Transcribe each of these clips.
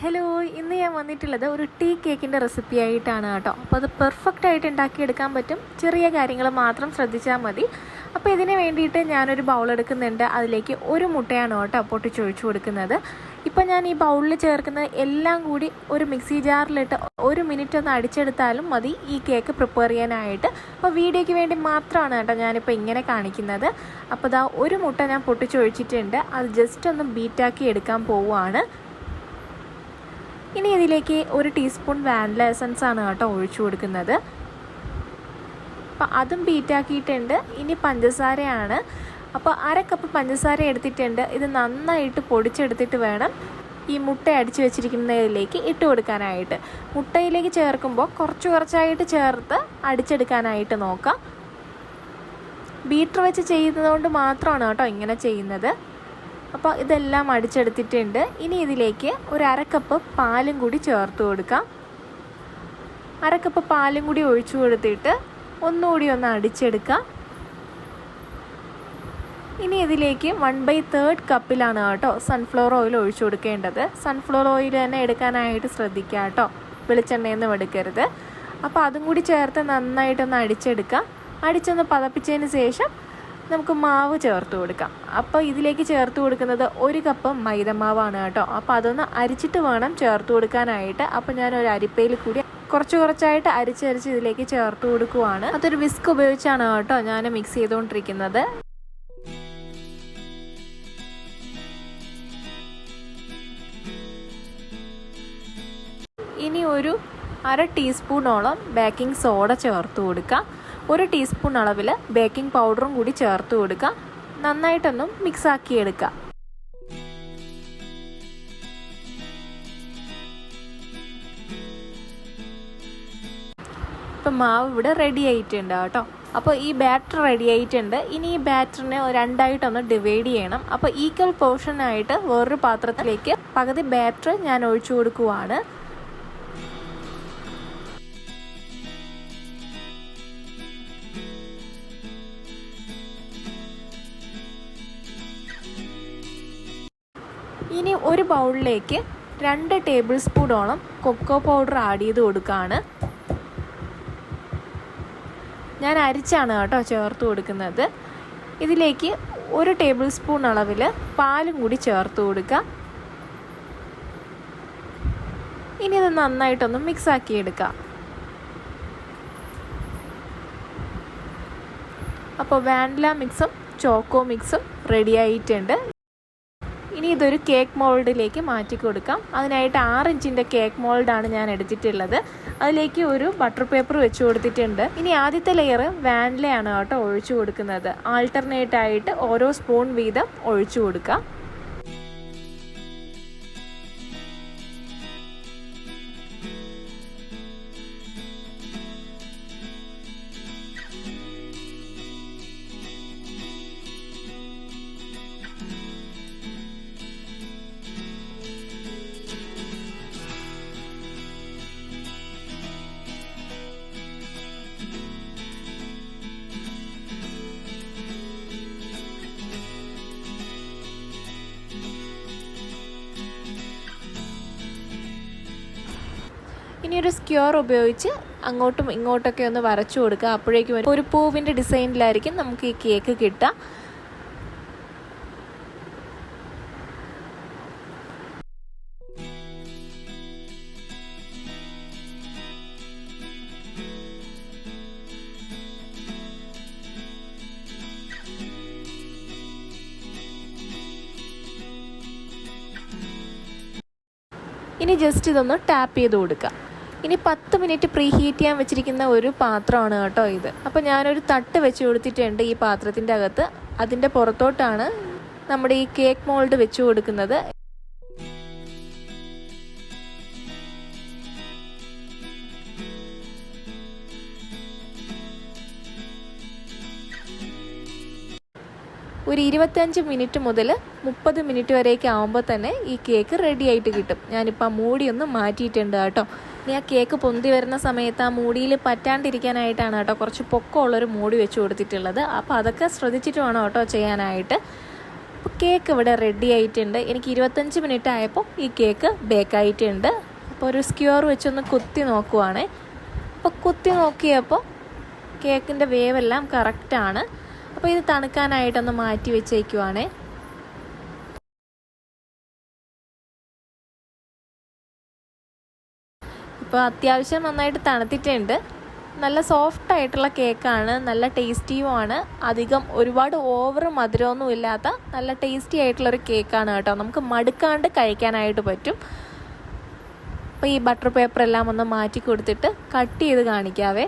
Hello, ഇന്ന് ഞാൻ വന്നിട്ടുള്ളത് ഒരു ടീ കേക്കിൻ്റെ റെസിപ്പി ആയിട്ടാണ് കേട്ടോ. അപ്പോൾ അത് പെർഫെക്റ്റ് ആയിട്ട് ഉണ്ടാക്കിയെടുക്കാൻ പറ്റും. ചെറിയ കാര്യങ്ങൾ മാത്രം ശ്രദ്ധിച്ചാൽ മതി. അപ്പോൾ ഇതിന് വേണ്ടിയിട്ട് ഞാനൊരു ബൗൾ എടുക്കുന്നുണ്ട്. അതിലേക്ക് ഒരു മുട്ടയാണ് കേട്ടോ പൊട്ടിച്ചൊഴിച്ചു കൊടുക്കുന്നത്. ഇപ്പം ഞാൻ ഈ ബൗളിൽ ചേർക്കുന്നത് എല്ലാം കൂടി ഒരു മിക്സി ജാറിലിട്ട് 1 മിനിറ്റ് ഒന്ന് അടിച്ചെടുത്താലും മതി ഈ കേക്ക് പ്രിപ്പയർ ചെയ്യാനായിട്ട്. അപ്പോൾ വീഡിയോയ്ക്ക് വേണ്ടി മാത്രമാണ് കേട്ടോ ഞാനിപ്പോൾ ഇങ്ങനെ കാണിക്കുന്നത്. അപ്പോൾ ഇതാ ഒരു മുട്ട ഞാൻ പൊട്ടിച്ചൊഴിച്ചിട്ടുണ്ട്. അത് ജസ്റ്റ് ഒന്ന് ബീറ്റാക്കി എടുക്കാൻ പോവുകയാണ്. ഇനി ഇതിലേക്ക് 1 ടീസ്പൂൺ വാനില എസൻസ് ആണ് കേട്ടോ ഒഴിച്ചു കൊടുക്കുന്നത്. അപ്പോൾ അതും ബീറ്റാക്കിയിട്ടുണ്ട്. ഇനി പഞ്ചസാരയാണ്. അപ്പോൾ 1/2 കപ്പ് പഞ്ചസാര എടുത്തിട്ടുണ്ട്. ഇത് നന്നായിട്ട് പൊടിച്ചെടുത്തിട്ട് വേണം ഈ മുട്ട അടിച്ചു വെച്ചിരിക്കുന്നതിലേക്ക് ഇട്ട് കൊടുക്കാനായിട്ട്. മുട്ടയിലേക്ക് ചേർക്കുമ്പോൾ കുറച്ചായിട്ട് ചേർത്ത് അടിച്ചെടുക്കാനായിട്ട് നോക്കാം. ബീറ്റർ വെച്ച് ചെയ്യുന്നതുകൊണ്ട് മാത്രമാണ് കേട്ടോ ഇങ്ങനെ ചെയ്യുന്നത്. അപ്പോൾ ഇതെല്ലാം അടിച്ചെടുത്തിട്ടുണ്ട്. ഇനി ഇതിലേക്ക് 1/2 കപ്പ് പാലും കൂടി ചേർത്ത് കൊടുക്കാം. 1/2 കപ്പ് പാലും കൂടി ഒഴിച്ചു കൊടുത്തിട്ട് ഒന്നുകൂടി ഒന്ന് അടിച്ചെടുക്കാം. ഇനി ഇതിലേക്ക് 1/3 കപ്പിലാണ് കേട്ടോ സൺഫ്ലവർ ഓയിൽ ഒഴിച്ചു കൊടുക്കേണ്ടത്. സൺഫ്ലവർ ഓയിൽ തന്നെ എടുക്കാനായിട്ട് ശ്രദ്ധിക്കുക കേട്ടോ, വെളിച്ചെണ്ണയൊന്നും എടുക്കരുത്. അപ്പോൾ അതും കൂടി ചേർത്ത് നന്നായിട്ടൊന്ന് അടിച്ചെടുക്കാം. അടിച്ചൊന്ന് പതപ്പിച്ചതിന് ശേഷം നമുക്ക് മാവ് ചേർത്ത് കൊടുക്കാം. അപ്പോൾ ഇതിലേക്ക് ചേർത്ത് കൊടുക്കുന്നത് 1 കപ്പ് മൈദമാവാണ് കേട്ടോ. അപ്പോൾ അതൊന്ന് അരിച്ചിട്ട് വേണം ചേർത്ത് കൊടുക്കാനായിട്ട്. അപ്പോൾ ഞാനൊരു അരിപ്പയിൽ കൂടി കുറച്ചായിട്ട് അരിച്ചരിച്ച് ഇതിലേക്ക് ചേർത്ത് കൊടുക്കുവാണ്. അതൊരു വിസ്ക് ഉപയോഗിച്ചാണ് കേട്ടോ ഞാൻ മിക്സ് ചെയ്തുകൊണ്ടിരിക്കുന്നത്. ഇനി ഒരു 1/2 ടീസ്പൂണോളം ബേക്കിംഗ് സോഡ ചേർത്ത് കൊടുക്കാം. 1 ടീസ്പൂൺ അളവിൽ ബേക്കിംഗ് പൗഡറും കൂടി ചേർത്ത് കൊടുക്കുക. നന്നായിട്ടൊന്നും മിക്സാക്കി എടുക്കുക. ഇപ്പം മാവ് ഇവിടെ റെഡി ആയിട്ടുണ്ട് കേട്ടോ. അപ്പോൾ ഈ ബാറ്റർ റെഡി ആയിട്ടുണ്ട്. ഇനി ഈ ബാറ്ററിനെ 2ആയിട്ടൊന്ന് ഡിവൈഡ് ചെയ്യണം. അപ്പോൾ ഈക്വൽ പോർഷനായിട്ട് വേറൊരു പാത്രത്തിലേക്ക് പകുതി ബാറ്റർ ഞാൻ ഒഴിച്ചു കൊടുക്കുവാണ്. ഇനി ഒരു ബൗളിലേക്ക് 2 ടേബിൾ സ്പൂണോളം കൊക്കോ പൗഡർ ആഡ് ചെയ്ത് കൊടുക്കുകയാണ്. ഞാൻ അരിച്ചാണ് കേട്ടോ ചേർത്ത് കൊടുക്കുന്നത്. ഇതിലേക്ക് 1 ടേബിൾ സ്പൂൺ അളവിൽ പാലും കൂടി ചേർത്ത് കൊടുക്കുക. ഇനി ഇത് നന്നായിട്ടൊന്ന് മിക്സാക്കി എടുക്കുക. അപ്പോൾ വാനില മിക്സും ചോക്കോ മിക്സും റെഡി ആയിട്ടുണ്ട്. ഇനി ഇതൊരു കേക്ക് മോൾഡിലേക്ക് മാറ്റി കൊടുക്കാം. അതിനായിട്ട് 6 ഇഞ്ചിൻ്റെ കേക്ക് മോൾഡാണ് ഞാൻ എടുത്തിട്ടുള്ളത്. അതിലേക്ക് ഒരു ബട്ടർ പേപ്പർ വെച്ച് കൊടുത്തിട്ടുണ്ട്. ഇനി ആദ്യത്തെ ലെയർ വാനിലയാണ് കേട്ടോ ഒഴിച്ചു കൊടുക്കുന്നത്. ആൾട്ടർനേറ്റ് ആയിട്ട് ഓരോ സ്പൂൺ വീതം ഒഴിച്ചു കൊടുക്കാം. ഇനി ഒരു സ്ക്വയർ ഉപയോഗിച്ച് അങ്ങോട്ടും ഇങ്ങോട്ടൊക്കെ ഒന്ന് വരച്ചു കൊടുക്കുക. അപ്പോഴേക്കും ഒരു പൂവിൻ്റെ ഡിസൈനിലായിരിക്കും നമുക്ക് ഈ കേക്ക് കിട്ടുക. ഇനി ജസ്റ്റ് ഇതൊന്ന് ടാപ്പ് ചെയ്ത് കൊടുക്കുക. ഇനി 10 മിനിറ്റ് പ്രീ ഹീറ്റ് ചെയ്യാൻ വെച്ചിരിക്കുന്ന ഒരു പാത്രമാണ് കേട്ടോ ഇത്. അപ്പോൾ ഞാനൊരു തട്ട് വെച്ച് കൊടുത്തിട്ടുണ്ട് ഈ പാത്രത്തിൻ്റെ അകത്ത്. അതിൻ്റെ പുറത്തോട്ടാണ് നമ്മുടെ ഈ കേക്ക് മോൾഡ് വെച്ച് കൊടുക്കുന്നത്. ഒരു 25 മിനിറ്റ് മുതൽ 30 മിനിറ്റ് വരെയൊക്കെ ആകുമ്പോൾ തന്നെ ഈ കേക്ക് റെഡി ആയിട്ട് കിട്ടും. ഞാനിപ്പോൾ ആ മൂടിയൊന്ന് മാറ്റിയിട്ടുണ്ട് കേട്ടോ. ഇനി ആ കേക്ക് പൊന്തി വരുന്ന സമയത്ത് ആ മൂടിയിൽ പറ്റാണ്ടിരിക്കാനായിട്ടാണ് കേട്ടോ കുറച്ച് പൊക്കമുള്ളൊരു മൂടി വെച്ച് കൊടുത്തിട്ടുള്ളത്. അപ്പോൾ അതൊക്കെ ശ്രദ്ധിച്ചിട്ട് വേണം കേട്ടോ ചെയ്യാനായിട്ട്. അപ്പോൾ കേക്ക് ഇവിടെ റെഡി ആയിട്ടുണ്ട്. എനിക്ക് 25 മിനിറ്റ് ആയപ്പോൾ ഈ കേക്ക് ബേക്കായിട്ടുണ്ട്. അപ്പോൾ ഒരു സ്ക്യൂർ വെച്ചൊന്ന് കുത്തി നോക്കുവാണേ. അപ്പോൾ കുത്തി നോക്കിയപ്പോൾ കേക്കിൻ്റെ വേവെല്ലാം കറക്റ്റാണ്. അപ്പോൾ ഇത് തണുക്കാനായിട്ടൊന്ന് മാറ്റി വെച്ചേക്കുവാണേ. ഇപ്പോൾ അത്യാവശ്യം നന്നായിട്ട് തണുത്തിട്ടുണ്ട്. നല്ല സോഫ്റ്റ് ആയിട്ടുള്ള കേക്കാണ്, നല്ല ടേസ്റ്റിയുമാണ്. അധികം ഒരുപാട് ഓവർ മധുരമൊന്നും ഇല്ലാത്ത നല്ല ടേസ്റ്റി ആയിട്ടുള്ളൊരു കേക്കാണ് കേട്ടോ. നമുക്ക് മടുക്കാണ്ട് കഴിക്കാനായിട്ട് പറ്റും. അപ്പോൾ ഈ ബട്ടർ പേപ്പർ എല്ലാം ഒന്ന് മാറ്റി കൊടുത്തിട്ട് കട്ട് ചെയ്ത് കാണിക്കാവേ.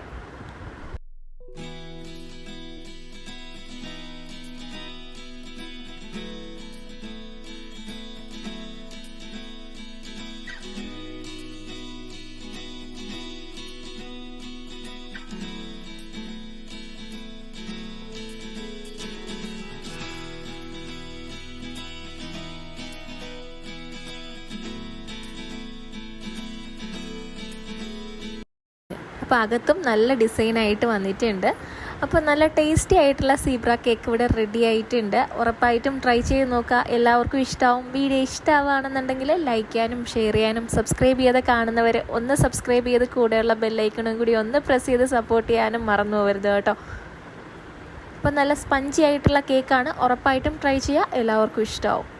അപ്പോൾ അകത്തും നല്ല ഡിസൈനായിട്ട് വന്നിട്ടുണ്ട്. അപ്പോൾ നല്ല ടേസ്റ്റി ആയിട്ടുള്ള സീബ്ര കേക്ക് ഇവിടെ റെഡി ആയിട്ടുണ്ട്. ഉറപ്പായിട്ടും ട്രൈ ചെയ്ത് നോക്കുക, എല്ലാവർക്കും ഇഷ്ടമാവും. വീഡിയോ ഇഷ്ടമാവുകയാണെന്നുണ്ടെങ്കിൽ ലൈക്ക് ചെയ്യാനും ഷെയർ ചെയ്യാനും, സബ്സ്ക്രൈബ് ചെയ്ത് കാണുന്നവർ ഒന്ന് സബ്സ്ക്രൈബ് ചെയ്ത് കൂടെയുള്ള ബെല്ലൈക്കണും കൂടി ഒന്ന് പ്രസ് ചെയ്ത് സപ്പോർട്ട് ചെയ്യാനും മറന്നു പോകരുത് കേട്ടോ. അപ്പോൾ നല്ല സ്പഞ്ചി ആയിട്ടുള്ള കേക്കാണ്, ഉറപ്പായിട്ടും ട്രൈ ചെയ്യുക, എല്ലാവർക്കും ഇഷ്ടമാവും.